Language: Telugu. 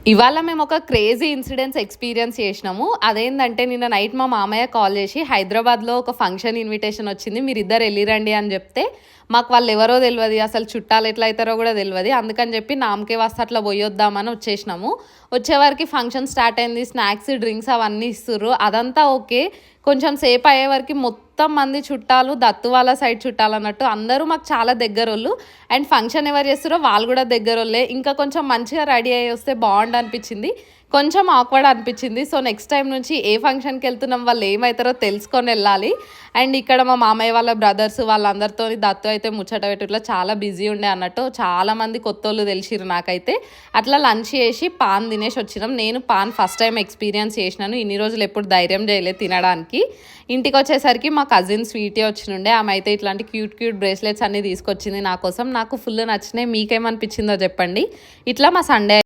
ఇవాళ మేము ఒక క్రేజీ ఇన్సిడెంట్స్ ఎక్స్పీరియన్స్ చేసినాము. అదేంటంటే నిన్న నైట్ మా మామయ్య కాల్ చేసి హైదరాబాద్‌లో ఒక ఫంక్షన్ ఇన్విటేషన్ వచ్చింది. మీరిద్దరు ఎళ్ళిరండి అని చెప్తే, మాకు వాళ్ళెవరో తెలవది. అసలు చుట్టాలు ఎట్లా అయితారో కూడా తెలవది. అందుకని చెప్పి నామకే వాస్తె అట్లా పోయొద్దామని వచ్చేసినాము. వచ్చేవరకి ఫంక్షన్ స్టార్ట్ అయింది. స్నాక్స్, డ్రింక్స్ అవన్నీ ఇస్తుర్రు. అదంతా ఓకే. కొంచెం సేపు అయ్యేవరకి మొత్తం మంది చుట్టాలు, దత్తు వాళ్ళ సైడ్ చుట్టాలన్నట్టు అందరూ మాకు చాలా దగ్గరోళ్ళు. అండ్ ఫంక్షన్ ఎవరు చేస్తారో వాళ్ళు కూడా దగ్గరోళ్ళే. ఇంకా కొంచెం మంచిగా రెడీ అయ్యి వస్తే బాగుండు అనిపించింది. కొంచెం ఆక్వర్డ్ అనిపించింది. సో నెక్స్ట్ టైం నుంచి ఏ ఫంక్షన్కి వెళ్తున్నాం, వాళ్ళు ఏమవుతారో తెలుసుకొని వెళ్ళాలి. అండ్ ఇక్కడ మా మామయ్య వాళ్ళ బ్రదర్స్ వాళ్ళందరితో దత్తు అయితే ముచ్చట పెట్టుట్లో చాలా బిజీ ఉండే అన్నట్టు. చాలామంది కొత్తోళ్ళు తెలిసిరు నాకైతే. అట్లా లంచ్ చేసి పాన్ తినేసి వచ్చినాం. నేను పాన్ ఫస్ట్ టైం ఎక్స్పీరియన్స్ చేసినాను. ఇన్ని రోజులు ఎప్పుడు ధైర్యం చేయలేదు తినడానికి. ఇంటికి వచ్చేసరికి మా కజిన్ స్వీటీ వచ్చినుండే. ఆమె అయితే ఇట్లాంటి క్యూట్ క్యూట్ బ్రేస్లెట్స్ అన్నీ తీసుకొచ్చింది నా కోసం. నాకు ఫుల్ నచ్చినాయి. మీకేమనిపించిందో చెప్పండి. ఇట్లా మా సండే